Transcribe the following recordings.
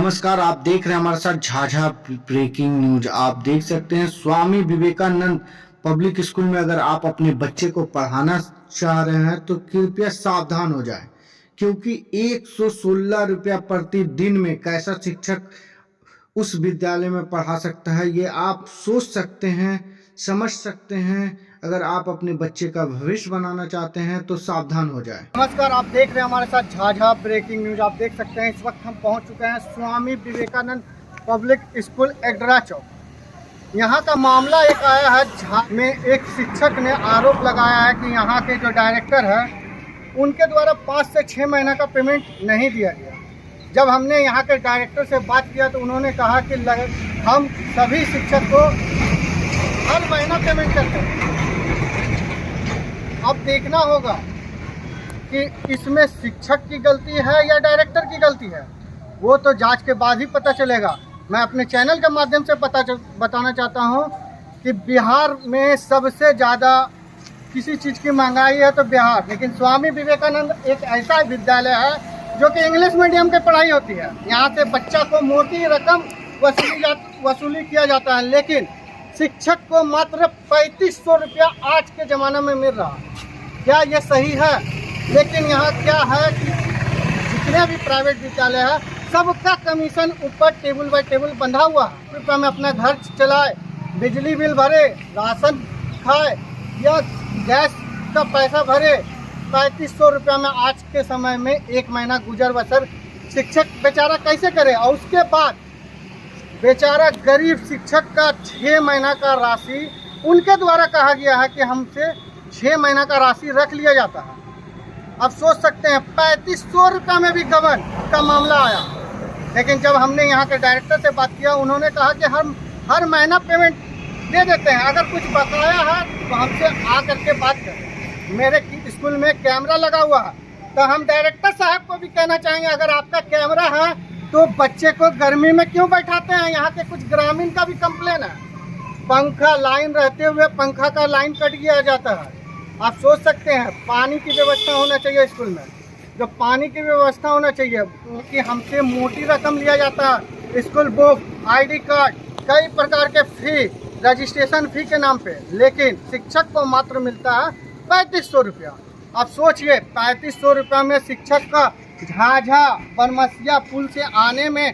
नमस्कार, आप देख रहे हैं हमारे साथ झाझा ब्रेकिंग न्यूज। आप देख सकते हैं स्वामी विवेकानंद पब्लिक स्कूल में अगर आप अपने बच्चे को पढ़ाना चाह रहे हैं तो कृपया सावधान हो जाएं, क्योंकि 116 रुपया प्रतिदिन में कैसा शिक्षक उस विद्यालय में पढ़ा सकता है, ये आप सोच सकते हैं, समझ सकते हैं। अगर आप अपने बच्चे का भविष्य बनाना चाहते हैं तो सावधान हो जाएं। नमस्कार, आप देख रहे हैं हमारे साथ झाझा ब्रेकिंग न्यूज। आप देख सकते हैं इस वक्त हम पहुंच चुके हैं स्वामी विवेकानंद पब्लिक स्कूल एगडरा चौक। यहाँ का मामला एक आया है में एक शिक्षक ने आरोप लगाया है कि यहाँ के जो डायरेक्टर है उनके द्वारा 5 से 6 महीना का पेमेंट नहीं दिया गया। जब हमने यहाँ के डायरेक्टर से बात किया तो उन्होंने कहा कि हम सभी शिक्षक को हर महीना पेमेंट करते हैं। अब देखना होगा कि इसमें शिक्षक की गलती है या डायरेक्टर की गलती है, वो तो जांच के बाद ही पता चलेगा। मैं अपने चैनल के माध्यम से बताना चाहता हूँ कि बिहार में सबसे ज़्यादा किसी चीज़ की महंगाई है तो बिहार, लेकिन स्वामी विवेकानंद एक ऐसा विद्यालय है जो कि इंग्लिश मीडियम की पढ़ाई होती है। यहाँ से बच्चा को मोटी रकम वसूली किया जाता है, लेकिन शिक्षक को मात्र 3500 रुपया आज के ज़माने में मिल रहा है। क्या ये सही है? लेकिन यहाँ क्या है कि जितने भी प्राइवेट विद्यालय है सबका कमीशन ऊपर टेबल बाय टेबल बंधा हुआ है। रुपया में अपना घर चलाए, बिजली बिल भरे, राशन खाए या गैस का पैसा भरे, 3500 रुपया में आज के समय में एक महीना गुजर बसर शिक्षक बेचारा कैसे करे? और उसके बाद बेचारा गरीब शिक्षक का 6 महीना का राशि उनके द्वारा कहा गया है कि हमसे 6 महीना का राशि रख लिया जाता है। अब सोच सकते हैं 3500 रुपये में भी गबन का मामला आया। लेकिन जब हमने यहाँ के डायरेक्टर से बात किया, उन्होंने कहा कि हम हर महीना पेमेंट दे देते हैं, अगर कुछ बकाया है तो हमसे आ करके बात करें। मेरे स्कूल में कैमरा लगा हुआ है, तो हम डायरेक्टर साहब को भी कहना चाहेंगे अगर आपका कैमरा है तो बच्चे को गर्मी में क्यों बैठाते हैं? यहाँ के कुछ ग्रामीण का भी कंप्लेन है, पंखा लाइन रहते हुए पंखा का लाइन कट दिया जाता है। आप सोच सकते हैं पानी की व्यवस्था होना चाहिए स्कूल में, जो पानी की व्यवस्था होना चाहिए कि हमसे मोटी रकम लिया जाता है। स्कूल बुक, ID कार्ड, कई प्रकार के फी, रजिस्ट्रेशन फी के नाम पे, लेकिन शिक्षक को मात्र मिलता है 3500 रुपया। आप सोचिए 3500 रुपया में शिक्षक का झाझा बरमसिया पुल से आने में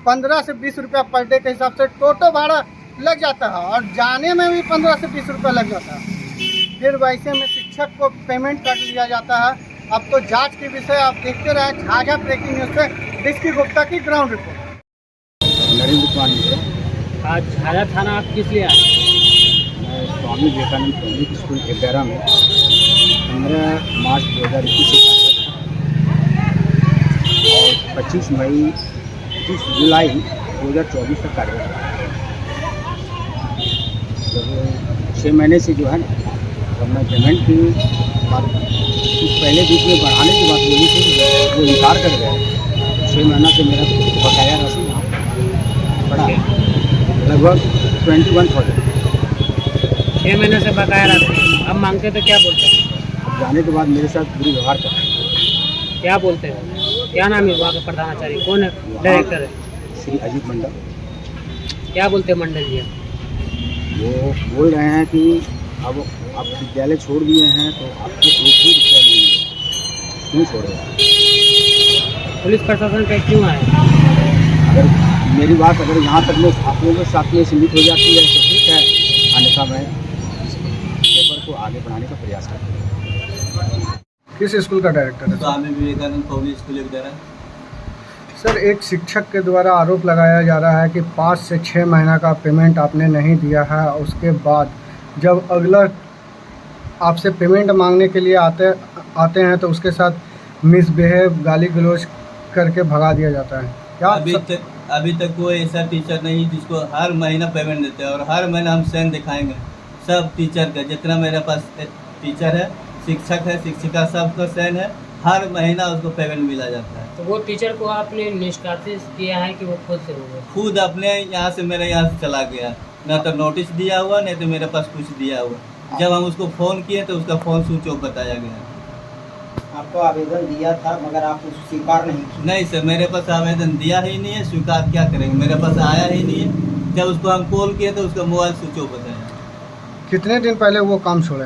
15 से 20 रुपया पर डे के हिसाब से टोटो भाड़ा लग जाता है, और जाने में भी 15 से 20 रुपया लग जाता है। फिर वैसे में शिक्षक को पेमेंट कर लिया जाता है। अब तो जांच के विषय आप देखते रहे। झाझा ब्रेकिंग न्यूज से डिस्की गुप्ता की ग्राउंड रिपोर्ट। नरेंद्र कुमार मिश्रा। आज झाझा थाना आप किस लिए आए? मैं स्वामी विवेकानंद पब्लिक स्कूल एगडरा में 15 मार्च 2021 से और 25 जुलाई 2024 तक कार्यरत रहा। जब 6 महीने से जो है ना, जब मैं पेमेंट की बात कुछ पहले बीच में बढ़ाने की बात बोली थी, वो इनकार कर गया। 6 महीना से मेरा बकाया राशि यहाँ पड़ा लगभग 21,000। 6 महीने से बकाया राशि अब मांगते तो क्या बोलते हैं? अब जाने के बाद मेरे साथ बुरी व्यवहार कर रहे हैं। क्या बोलते हैं? क्या नाम है वहाँ का प्रधानाचार्य? कौन है डायरेक्टर है? श्री अजीत मंडल। क्या बोलते हैं मंडल जी? वो बोल रहे हैं कि अब आप विद्यालय छोड़ दिए हैं तो आपको 1 भी रुपया नहीं मिलेगा, क्यों छोड़ेगा? पुलिस प्रशासन पे क्यों आए? अगर मेरी बात अगर यहाँ तक में आप लोगों के साथ में सीमित हो जाती है तो ठीक है, अन्यथा मैं इस पेपर को आगे बढ़ाने का प्रयास करता हूँ। किस स्कूल का डायरेक्टर है? Swami Vivekananda public school एगडरा। Sir, एक शिक्षक के द्वारा आरोप लगाया जा रहा है कि 5 से 6 महीना का पेमेंट आपने नहीं दिया है। उसके बाद जब अगला आपसे पेमेंट मांगने के लिए आते हैं तो उसके साथ मिसबिहेव, गाली गलौज करके भगा दिया जाता है। क्या अभी तक कोई ऐसा टीचर नहीं जिसको हर महीना पेमेंट देते हैं, और हर महीना हम साइन दिखाएंगे सब टीचर का। जितना मेरे पास टीचर है, शिक्षक है, शिक्षिका, सबका साइन है, हर महीना उसको पेमेंट मिला जाता है। तो वो टीचर को आपने निष्कासित किया है कि वो खुद से हो गया? खुद अपने यहाँ से मेरे यहाँ से चला गया, ना तो नोटिस दिया हुआ, नहीं तो मेरे पास कुछ दिया हुआ। जब हम उसको फ़ोन किए तो उसका फ़ोन स्विच ऑफ बताया गया। आपको आवेदन दिया था मगर आप उसको स्वीकार नहीं किया। नहीं सर, मेरे पास आवेदन दिया ही नहीं है, स्वीकार क्या करेंगे, मेरे पास आया ही नहीं है। जब उसको हम कॉल किए तो उसका मोबाइल स्विच ऑफ बताया। कितने दिन पहले वो काम छोड़े?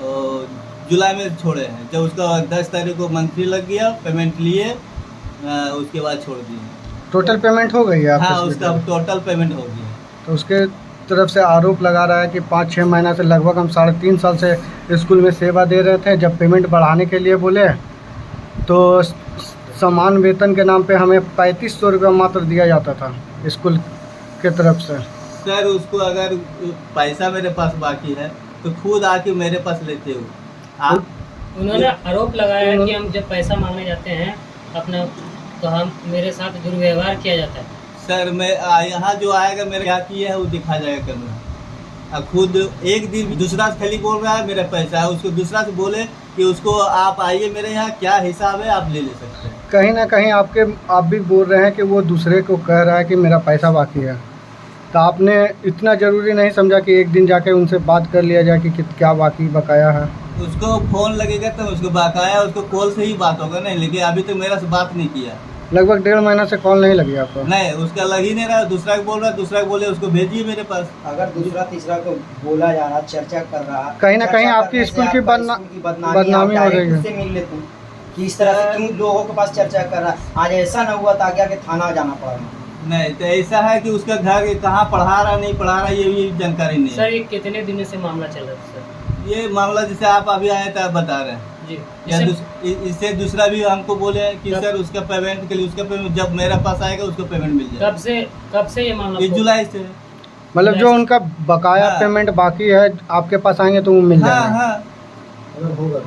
और जुलाई में छोड़े हैं, जब उसका 10 तारीख को मंथली लग गया, पेमेंट लिए, उसके बाद छोड़ दिए। टोटल पेमेंट हो गई है आपकी? हाँ, उसका टोटल पेमेंट हो गया। तो उसके तरफ से आरोप लगा रहा है कि 5-6 महीना से लगभग हम 3.5 साल से स्कूल में सेवा दे रहे थे। जब पेमेंट बढ़ाने के लिए बोले तो समान वेतन के नाम पे हमें 3500 रुपया मात्र दिया जाता था स्कूल के तरफ से। सर, उसको अगर पैसा मेरे पास बाकी है तो खुद आके मेरे पास लेते हो आप। उन्होंने आरोप लगाया कि हम जब पैसा मांगने जाते हैं अपना तो हम मेरे साथ दुर्व्यवहार किया जाता है। सर, मैं यहाँ जो आएगा मेरे क्या किया है वो दिखा जाएगा कैमरा। खुद एक दिन दूसरा से खाली बोल रहा है मेरा पैसा है, उसको दूसरा से बोले कि उसको आप आइए मेरे यहाँ, क्या हिसाब है आप ले सकते हैं। कहीं ना कहीं आप भी बोल रहे हैं कि वो दूसरे को कह रहा है कि मेरा पैसा बाकी है। तो आपने इतना ज़रूरी नहीं समझा कि एक दिन जाके उनसे बात कर लिया जाए कि क्या बाकी बकाया है? उसको फोन लगेगा तो उसको बकाया, उसको कॉल से ही बात होगा नहीं, लेकिन अभी तक मेरा से बात नहीं किया। लगभग 1.5 महीना से कॉल नहीं लगी आपको? नहीं, उसका लग ही नहीं रहा। दूसरा को बोल रहा है, दूसरा को बोले उसको भेजिए मेरे पास। अगर दूसरा तीसरा को बोला जा रहा, चर्चा कर रहा, कहीं ना कहीं आपकी स्कूल की बदनामी हो रही है। उससे मिल लेते कि इस तरह से क्यों लोगों के पास चर्चा कर रहा है। आज ऐसा न हुआ था आगे थाना जाना पड़ा। नहीं तो ऐसा है कि उसका घर कहाँ पढ़ा रहा नहीं पढ़ा रहा ये भी जानकारी नहीं है। सर, ये कितने दिनों से मामला चल रहा है सर? ये मामला जैसे आप अभी आए थे आप बता रहे हैं जी। या इससे दूसरा भी हमको बोले कि सर उसका पेमेंट के लिए, उसका पेमेंट जब मेरे पास आएगा उसको पेमेंट मिल जाएगा। कब से ये मामला? 1 जुलाई से। मतलब जो उनका बकाया हाँ। पेमेंट बाकी है आपके पास आएंगे तो वो मिल हाँ जाएगा? हाँ। अगर होगा